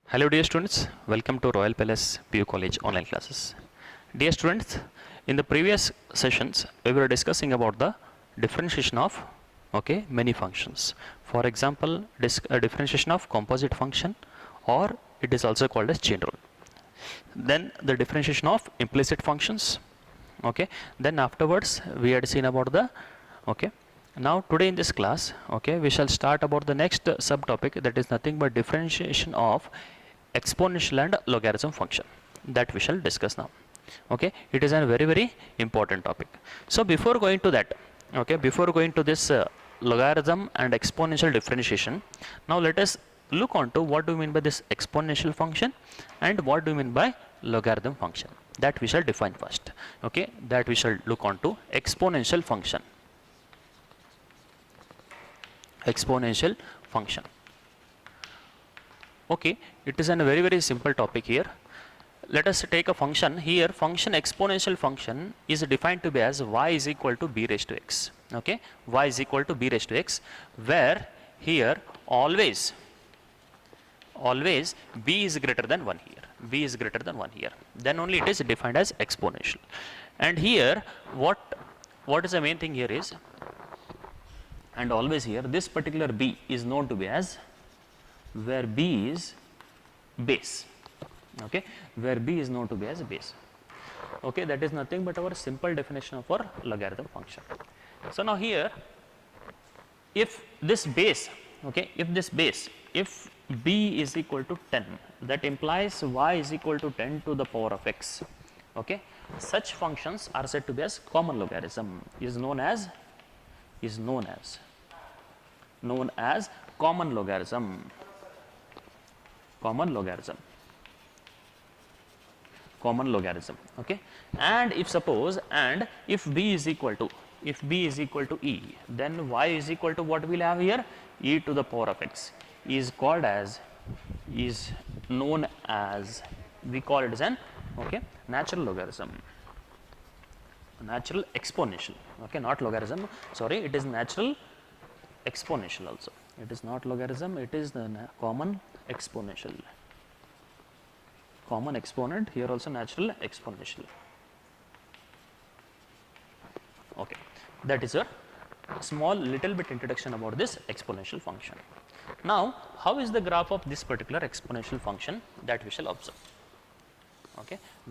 Hello dear students, welcome to Royal Palace PU College online classes. Dear students, in the previous sessions we were discussing about the differentiation of many functions. For example, differentiation of composite function, or it is also called as chain rule. Then the differentiation of implicit functions. Then afterwards we had seen about the now today in this class we shall start about the next subtopic, that is nothing but differentiation of exponential and logarithm function, that we shall discuss now. It is a very important topic. So before going to that, before going to this logarithm and exponential differentiation, now let us look on to what do you mean by this exponential function and what do you mean by logarithm function, that we shall define first. That we shall look on to exponential function. Exponential function. It is a very simple topic here. Let us take a function here. Function exponential function is defined to be as y is equal to b raised to x. Y is equal to b raised to x, where here always b is greater than 1 here. B is greater than 1 here. Then only it is defined as exponential. And here what is the main thing here is, and always here this particular b is known to be as where b is base. Where b is known to be as base. That is nothing but our simple definition of our logarithm function. So now here, if this base, if b is equal to 10, that implies y is equal to 10 to the power of x. Such functions are said to be as common logarithm, is known as common logarithm. And if suppose, and if b is equal to e, then y is equal to what we'll have here, e to the power of x, is known as, we call it as an natural logarithm, natural exponential. Not logarithm, sorry, it is natural exponential also. It is not logarithm, it is the common exponential. Common exponent, here also natural exponential. That is a small little bit introduction about this exponential function. Now how is the graph of this particular exponential function, that we shall observe.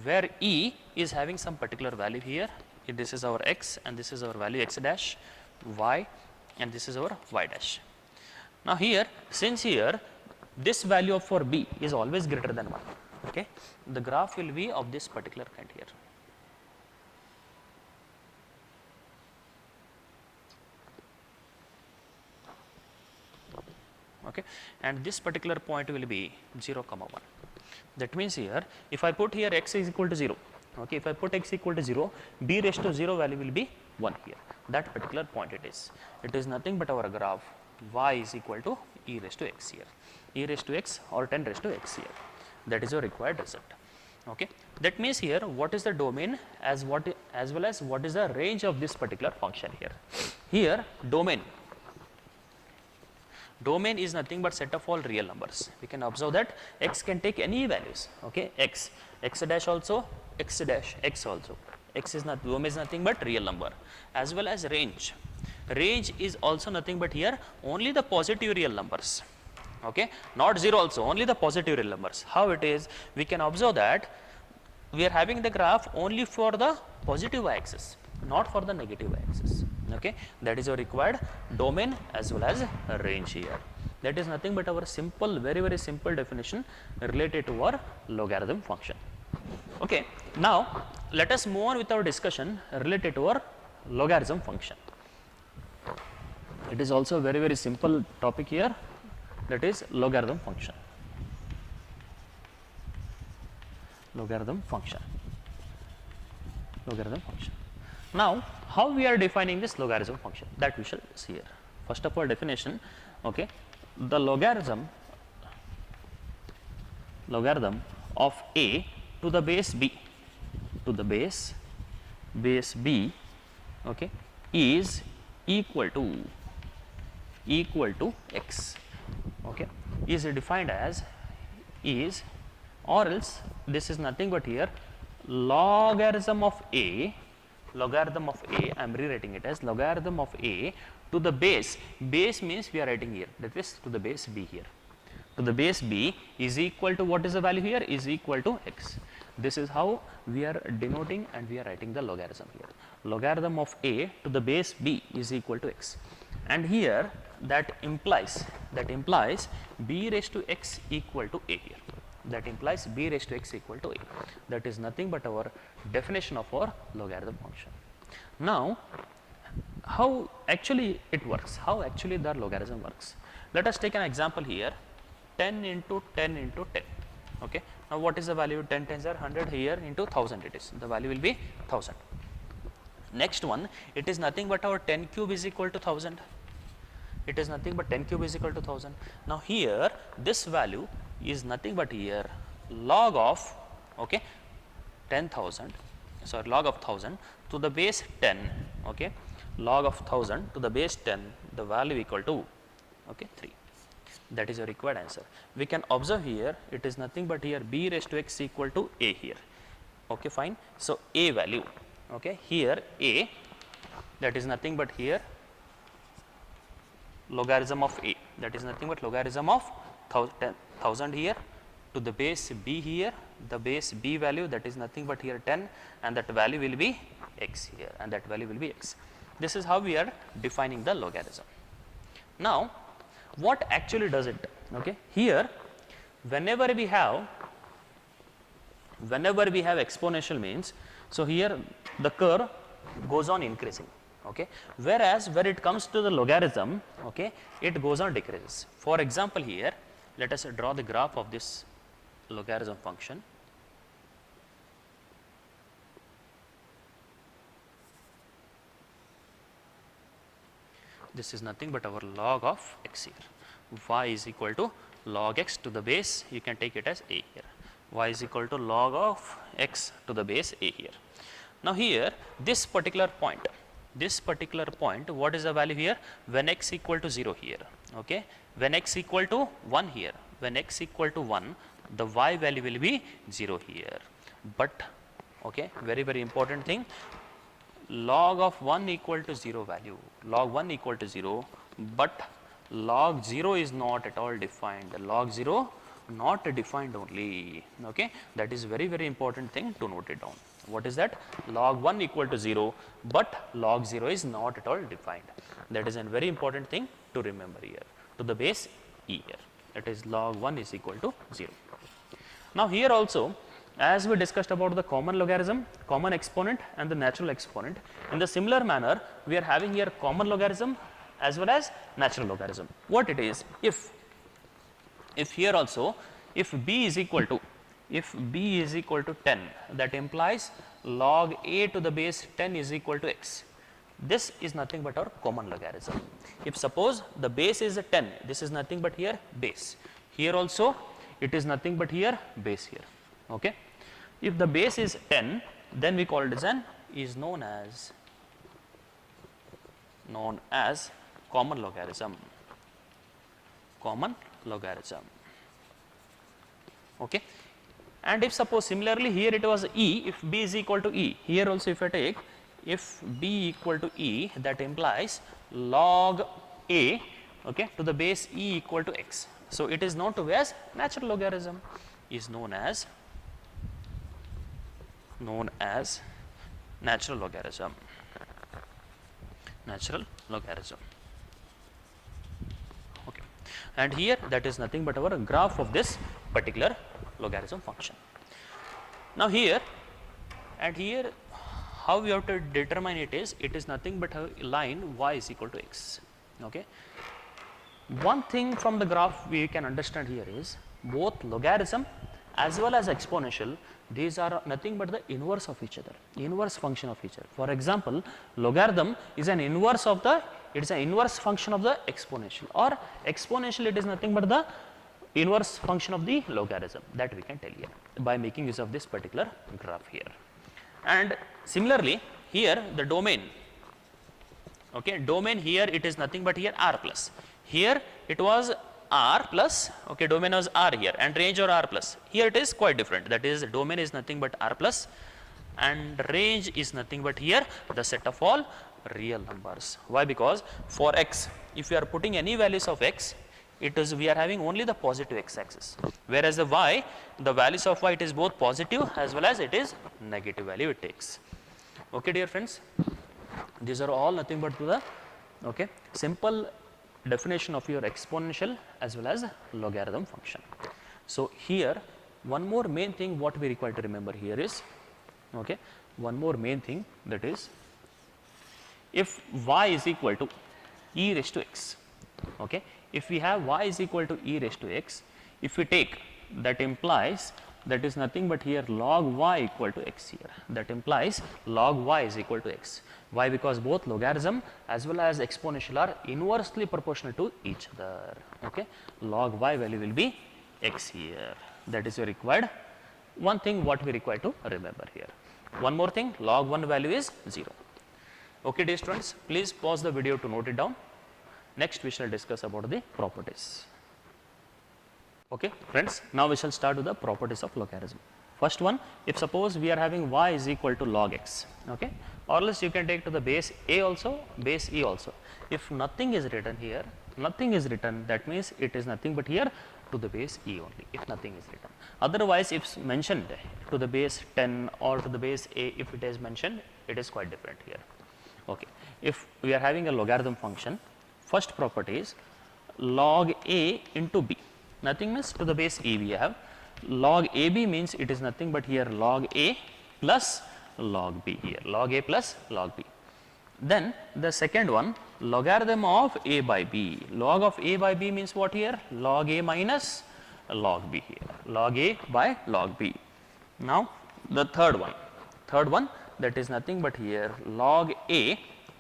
Where e is having some particular value here, this is our x and this is our value x dash, y and this is our y dash. Now here, since here this value of for b is always greater than 1, the graph will be of this particular kind here. And this particular point will be 0, 1. That means here, if I put here x is equal to 0, if I put x equal to 0, b raised to 0 value will be 1 here. That particular point it is. It is nothing but our graph y is equal to e raised to x here. E raised to x or 10 raised to x here. That is your required result. That means here what is the domain as well as what is the range of this particular function here. Here domain is nothing but set of all real numbers. We can observe that x can take any values. X dash also, x dash x also. Domain is nothing but real number, as well as range. Range is also nothing but here only the positive real numbers. Not 0 also, only the positive real numbers. How it is? We can observe that we are having the graph only for the positive y-axis, not for the negative y-axis. That is our required domain as well as range here. That is nothing but our simple, very simple definition related to our logarithm function. Now let us move on with our discussion related to our logarithm function. It is also a very simple topic here, that is logarithm function. Logarithm function. Now how we are defining this logarithm function, that we shall see here. First of all, definition, the logarithm of a to the base b is equal to x, is defined as is, or else this is nothing but here logarithm of a, I am rewriting it as logarithm of a to the base means we are writing here, that is to the base b here, to the base b is equal to, what is the value here, is equal to x. This is how we are denoting and we are writing the logarithm here. Logarithm of a to the base b is equal to x, and here that implies b raised to x equal to a here. That implies b raised to x equal to a. That is nothing but our definition of our logarithm function. Now, how actually it works, how actually the logarithm works. Let us take an example here, 10 into 10 into 10. Okay. Now, what is the value? 10 times are 100, here into 1000 it is. The value will be 1000. Next one, it is nothing but our 10 cube is equal to 1000. It is nothing but 10 cube is equal to 1000. Now, here this value is nothing but here log of, okay, 10,000, sorry, log of 1000 to the base 10, okay, log of 1000 to the base 10, the value equal to, okay, 3. That is your required answer. We can observe here, it is nothing but here b raised to x equal to a here. Okay, fine. So, a value, okay, here a, that is nothing but here logarithm of a, that is nothing but logarithm of 1000 here to the base b here, the base b value, that is nothing but here 10, and that value will be x here, and that value will be x. This is how we are defining the logarithm. Now, what actually does it? Okay, here whenever we have exponential means, so here the curve goes on increasing, okay, whereas where it comes to the logarithm, okay, it goes on decreases. For example, here let us draw the graph of this logarithm function. This is nothing but our log of x here. Y is equal to log x to the base, you can take it as a here. Y is equal to log of x to the base a here. Now, here this particular point, what is the value here? When x equal to 0 here, okay, when x equal to 1 here, when x equal to 1, the y value will be 0 here. But, okay, very important thing, log of 1 equal to 0 value, log 1 equal to 0, but log 0 is not at all defined, log 0 not defined only, okay, that is very important thing to note it down. What is that? Log 1 equal to 0, but log 0 is not at all defined. That is a very important thing to remember here, to the base e here, that is log 1 is equal to 0. Now, here also, as we discussed about the common logarithm, common exponent and the natural exponent, in the similar manner we are having here common logarithm as well as natural logarithm. What it is, if here also, if b is equal to 10, that implies log a to the base 10 is equal to x. This is nothing but our common logarithm. If suppose the base is 10, this is nothing but here base. Here also it is nothing but here base here. Okay. If the base is 10, then we call it as is known as common logarithm. Common logarithm. Okay. And if suppose similarly here it was e, if b is equal to e, here also if I take, if b equal to e, that implies log a, okay, to the base e equal to x. So, it is known to as natural logarithm, is known as natural logarithm. Okay. And here that is nothing but our graph of this particular logarithm function. Now, here and here how we have to determine it is nothing but a line y is equal to x. Okay. One thing from the graph we can understand here is both logarithm as well as exponential, these are nothing but the inverse of each other, inverse function of each other. For example, logarithm is an inverse of the, it is an inverse function of the exponential, or exponential it is nothing but the inverse function of the logarithm, that we can tell here by making use of this particular graph here. And similarly here the domain, okay, domain here it is nothing but here r plus, here it was r plus, okay, domain is r here and range or r plus. Here it is quite different, that is domain is nothing but r plus and range is nothing but here the set of all real numbers. Why? Because for x, if you are putting any values of x, it is, we are having only the positive x axis, whereas the y, the values of y, it is both positive as well as it is negative value it takes. Okay, dear friends, these are all nothing but to the, okay, simple definition of your exponential as well as logarithm function. So here one more main thing what we require to remember here is, okay, one more main thing, that is if y is equal to e raised to x, okay, if we have y is equal to e raised to x, if we take, that implies that is nothing but here log y equal to x here, that implies log y is equal to x. Why? Because both logarithm as well as exponential are inversely proportional to each other, okay. Log y value will be x here, that is your required one thing what we require to remember here. One more thing, log 1 value is 0. Okay, dear students, please pause the video to note it down. Next we shall discuss about the properties. Okay, friends, now we shall start with the properties of logarithm. First one, if suppose we are having y is equal to log x, okay, or else you can take to the base a also, base e also. If nothing is written here, nothing is written, that means it is nothing but here to the base e only, if nothing is written. Otherwise, if mentioned to the base 10 or to the base a, if it is mentioned, it is quite different here. Okay, if we are having a logarithm function, first property is log a into b, nothing means to the base e we have. Log ab means it is nothing but here log a plus log b here, log a plus log b. Then the second one, logarithm of a by b. Log of a by b means what here? Log a minus log b here, log a by log b. Now the third one, that is nothing but here log a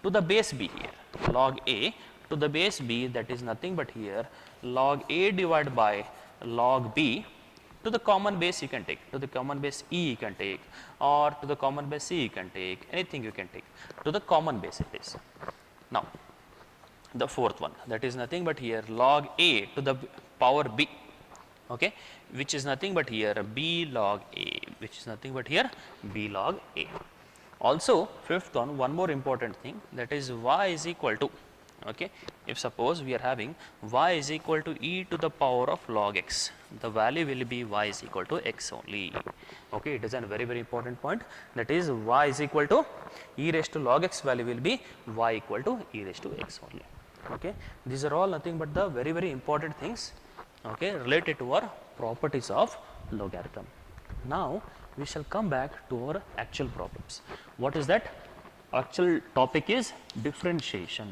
to the base b here, log a to the base b, that is nothing but here log a divided by log b. To the common base you can take, to the common base e you can take, or to the common base c you can take, anything you can take, to the common base it is. Now the fourth one, that is nothing but here log a to the power b, okay, which is nothing but here b log a, which is nothing but here b log a. Also fifth one more important thing, that is y is equal to, okay, if suppose we are having y is equal to e to the power of log x, the value will be y is equal to x only. Okay, it is a very important point, that is y is equal to e raised to log x value will be y equal to e raised to x only. Okay, these are all nothing but the very important things, okay, related to our properties of logarithm. Now we shall come back to our actual problems. What is that? Actual topic is differentiation.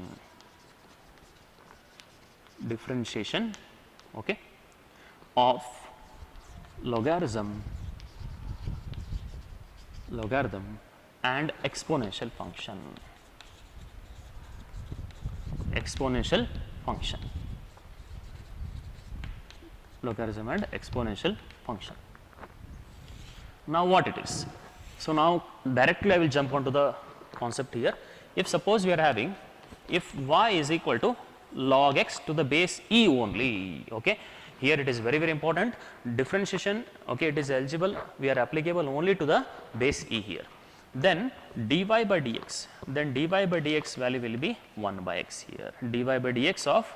Differentiation, okay, of logarithm and exponential function. Exponential function, logarithm and exponential function. Now what it is? So now directly I will jump onto the concept here. If suppose we are having, if y is equal to log x to the base e only, okay, here it is very important, differentiation, okay, it is eligible, we are applicable only to the base e here. Then dy by dx, then dy by dx value will be 1 by x here, dy by dx of,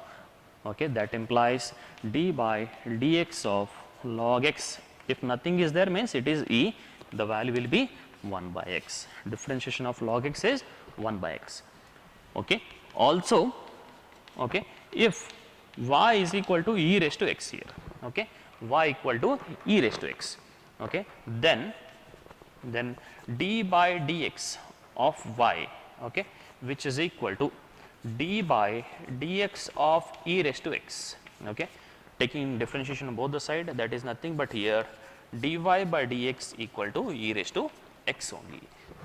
okay, that implies d by dx of log x. If nothing is there means it is e, the value will be 1 by x. Differentiation of log x is 1 by x. Okay. Also, okay, if y is equal to e raised to x here, okay, y equal to e raised to x, okay, then d by dx of y, okay, which is equal to d by dx of e raised to x, okay, taking differentiation on both the side, that is nothing but here dy by dx equal to e raised to x only.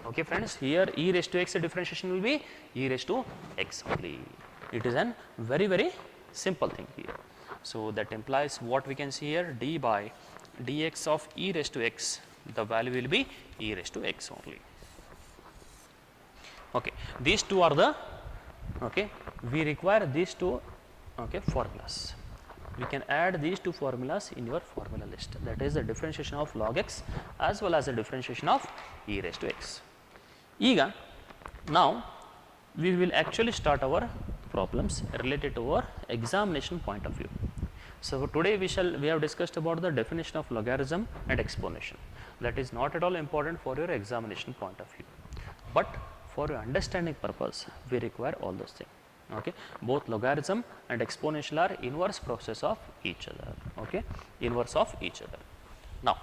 Okay, friends, here e raised to x differentiation will be e raised to x only. It is a very simple thing here. So that implies what we can see here, d by dx of e raised to x, the value will be e raised to x only. Okay, these two are the, okay, we require these two, okay, formulas. we can add these two formulas in your formula list, that is the differentiation of log x as well as the differentiation of e raised to x. Now we will actually start our problems related to our examination point of view. So today we have discussed about the definition of logarithm and exponential. That is not at all important for your examination point of view, but for your understanding purpose we require all those things. Okay, both logarithm and exponential are inverse process of each other. Okay, inverse of each other. Now,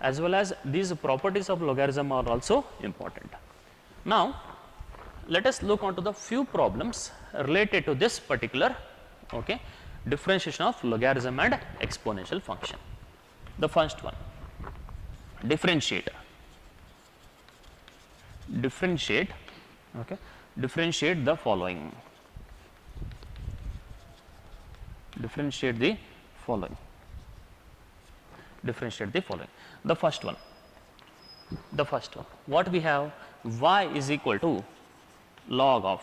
as well as these properties of logarithm are also important. Now, let us look onto the few problems related to this particular differentiation of logarithm and exponential function. The first one, differentiate the following. Differentiate the following. The first one, what we have, y is equal to log of,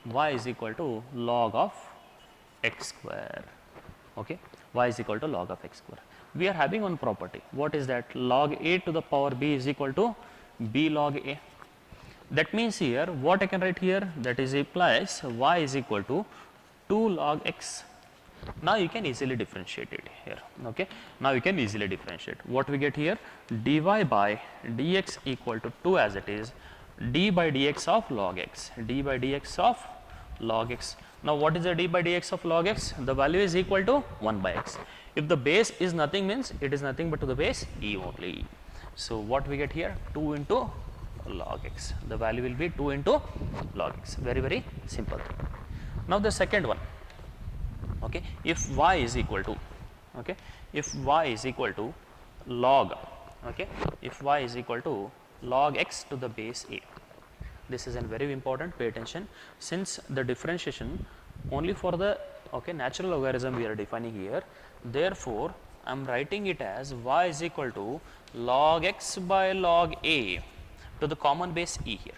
y is equal to log of x square. Y is equal to log of x square. We are having one property. What is that? Log a to the power b is equal to b log a. That means here what I can write here, that is implies y is equal to 2 log x. Now you can easily differentiate it here. Now you can easily differentiate. What we get here, dy by dx equal to 2 as it is, d by dx of log x, Now what is the d by dx of log x? The value is equal to 1 by x. If the base is nothing, means it is nothing but to the base e only. So what we get here, 2 into log x. The value will be 2 into log x. Very, very simple thing. Now the second one, if y is equal to, log, if y is equal to log x to the base a. This is a very important, pay attention, since the differentiation only for the natural logarithm we are defining here. Therefore, I am writing it as y is equal to log x by log a to the common base e here,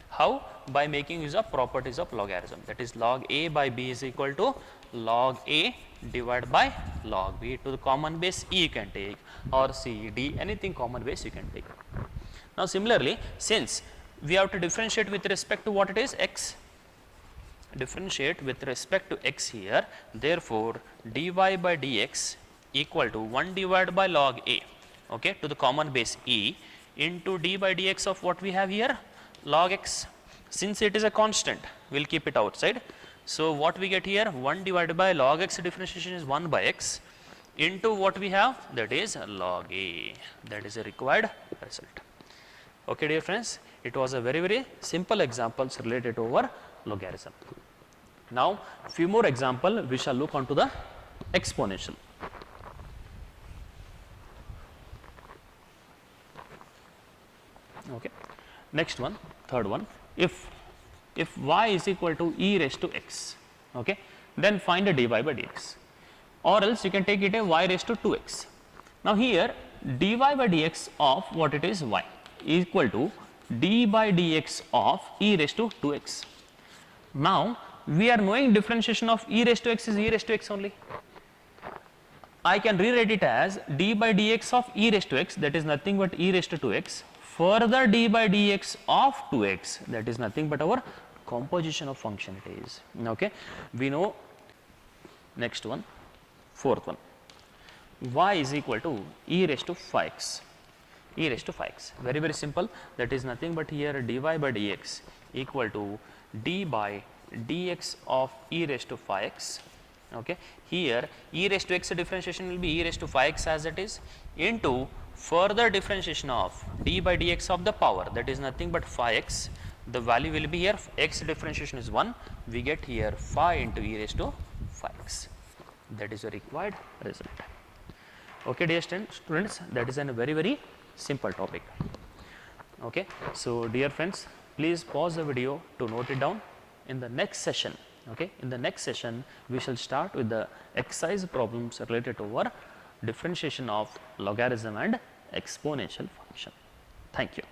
How? By making use of properties of logarithm, that is log a by b is equal to log a divided by log b to the common base e you can take, or c, d, anything common base you can take. Now similarly, since we have to differentiate with respect to what it is, x, here, therefore dy by dx equal to 1 divided by log a, to the common base e, into d by dx of what we have here, log x. Since it is a constant, we will keep it outside. So what we get here, 1 divided by log x differentiation is 1 by x, into what we have, that is log a. That is a required result. Okay, dear friends, it was a very, very simple examples related to our logarithm. Now few more example we shall look onto the exponential. Next one, third one, if y is equal to e raised to x, then find a dy by dx, or else you can take it a y raised to 2x. Now here dy by dx of what it is, y equal to d by dx of e raised to 2x. Now we are knowing differentiation of e raised to x is e raised to x only. I can rewrite it as d by dx of e raised to x, that is nothing but e raised to 2x, further d by dx of 2x, that is nothing but our composition of function it is. We know. Next one, fourth one, y is equal to e raised to 5x. Very, very simple, that is nothing but here dy by dx equal to d by dx of e raised to 5x. Here e raised to x differentiation will be e raised to 5x as it is, into further differentiation of d by dx of the power, that is nothing but 5x. The value will be here, x differentiation is 1, we get here 5 into e raised to 5x. That is a required result. Okay, dear students, that is a very, very simple topic. So dear friends, please pause the video to note it down. In the next session, we shall start with the exercise problems related to our differentiation of logarithm and exponential function. Thank you.